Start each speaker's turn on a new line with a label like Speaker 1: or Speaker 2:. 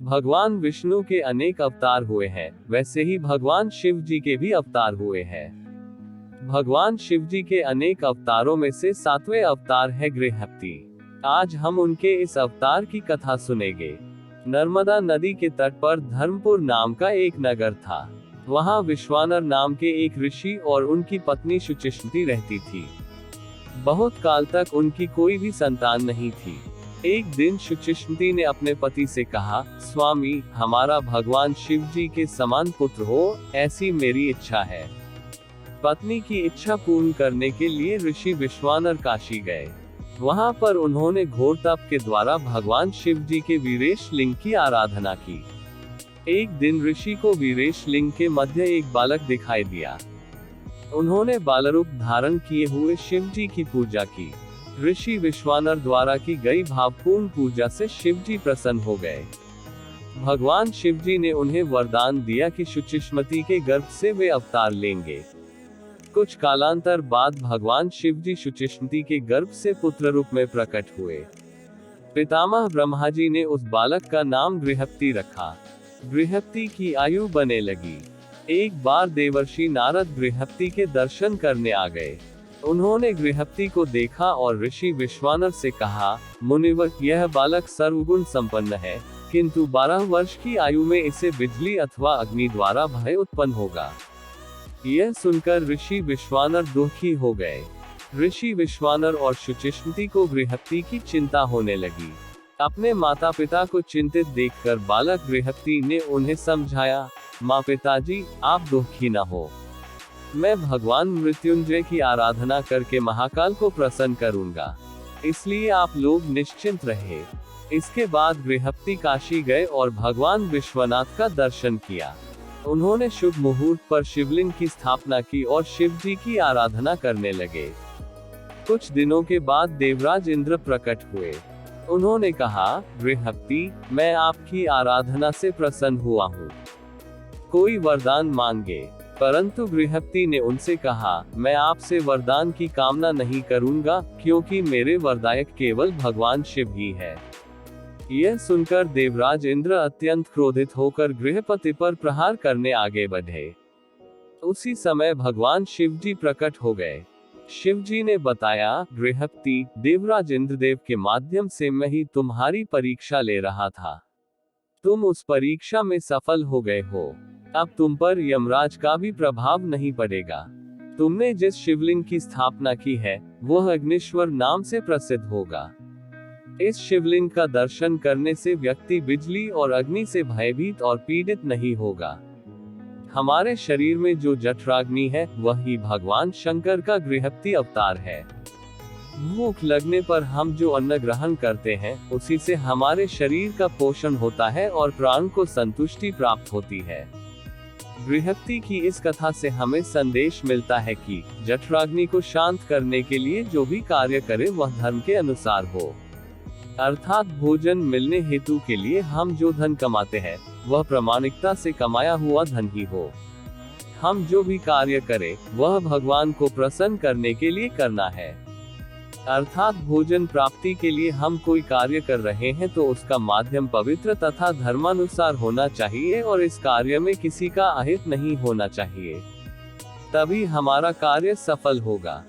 Speaker 1: भगवान विष्णु के अनेक अवतार हुए हैं, वैसे ही भगवान शिव जी के भी अवतार हुए हैं। भगवान शिव जी के अनेक अवतारों में से 7वें अवतार है गृहपति। आज हम उनके इस अवतार की कथा सुनेंगे। नर्मदा नदी के तट पर धर्मपुर नाम का एक नगर था। वहां विश्वानर नाम के एक ऋषि और उनकी पत्नी शुचिष्मति रहती थी। बहुत काल तक उनकी कोई भी संतान नहीं थी। एक दिन शुचिष्मति ने अपने पति से कहा, स्वामी, हमारा भगवान शिव जी के समान पुत्र हो, ऐसी मेरी इच्छा है। पत्नी की इच्छा पूर्ण करने के लिए ऋषि विश्वानर काशी गए। वहां पर उन्होंने घोर तप के द्वारा भगवान शिव जी के वीरेश लिंग की आराधना की। एक दिन ऋषि को वीरेश लिंग के मध्य एक बालक दिखाई दिया। उन्होंने बालरूप धारण किए हुए शिव जी की पूजा की। ऋषि विश्वानर द्वारा की गई भावपूर्ण पूजा से शिव जी प्रसन्न हो गए। भगवान शिव जी ने उन्हें वरदान दिया कि शुचिष्मति के गर्भ से वे अवतार लेंगे। कुछ कालांतर बाद भगवान शिव जी शुचिष्मति के गर्भ से पुत्र रूप में प्रकट हुए। पितामह ब्रह्मा जी ने उस बालक का नाम गृहपति रखा। गृहपति की आयु बने लगी। एक बार देवर्षि नारद गृहपति के दर्शन करने आ गए। उन्होंने गृहपति को देखा और ऋषि विश्वानर से कहा, मुनिवर, यह बालक सर्वगुण संपन्न है, किंतु 12 वर्ष की आयु में इसे बिजली अथवा अग्नि द्वारा भय उत्पन्न होगा। यह सुनकर ऋषि विश्वानर दुखी हो गए। ऋषि विश्वानर और शुचिष्मति को गृहपति की चिंता होने लगी। अपने माता पिता को चिंतित देखकर बालक गृहपति ने उन्हें समझाया, माँ पिताजी, आप दुखी न हो। मैं भगवान मृत्युंजय की आराधना करके महाकाल को प्रसन्न करूंगा, इसलिए आप लोग निश्चिंत रहे। इसके बाद गृहपति काशी गए और भगवान विश्वनाथ का दर्शन किया। उन्होंने शुभ मुहूर्त पर शिवलिंग की स्थापना की और शिव जी की आराधना करने लगे। कुछ दिनों के बाद देवराज इंद्र प्रकट हुए। उन्होंने कहा, गृहपति, मैं आपकी आराधना से प्रसन्न हुआ हूँ, कोई वरदान मांगे। परंतु गृहपति ने उनसे कहा, मैं आपसे वरदान की कामना नहीं करूंगा, क्योंकि मेरे वरदायक केवल भगवान शिव ही है। यह सुनकर देवराज इंद्र अत्यंत क्रोधित होकर गृहपति पर प्रहार करने आगे बढ़े। उसी समय भगवान शिव जी प्रकट हो गए। शिव जी ने बताया, गृहपति, देवराज इंद्रदेव के माध्यम से मैं ही तुम्हारी परीक्षा ले रहा था। तुम उस परीक्षा में सफल हो गए हो। अब तुम पर यमराज का भी प्रभाव नहीं पड़ेगा। तुमने जिस शिवलिंग की स्थापना की है, वह अग्निश्वर नाम से प्रसिद्ध होगा। इस शिवलिंग का दर्शन करने से व्यक्ति बिजली और अग्नि से भयभीत और पीड़ित नहीं होगा। हमारे शरीर में जो जठराग्नि है, वही भगवान शंकर का गृहपति अवतार है। भूख लगने पर हम जो अन्न ग्रहण करते हैं, उसी से हमारे शरीर का पोषण होता है और प्राण को संतुष्टि प्राप्त होती है। गृहपति की इस कथा से हमें संदेश मिलता है कि जठराग्नि को शांत करने के लिए जो भी कार्य करे वह धर्म के अनुसार हो। अर्थात भोजन मिलने हेतु के लिए हम जो धन कमाते हैं, वह प्रामाणिकता से कमाया हुआ धन ही हो। हम जो भी कार्य करें, वह भगवान को प्रसन्न करने के लिए करना है। अर्थात भोजन प्राप्ति के लिए हम कोई कार्य कर रहे हैं तो उसका माध्यम पवित्र तथा धर्मानुसार होना चाहिए और इस कार्य में किसी का अहित नहीं होना चाहिए। तभी हमारा कार्य सफल होगा।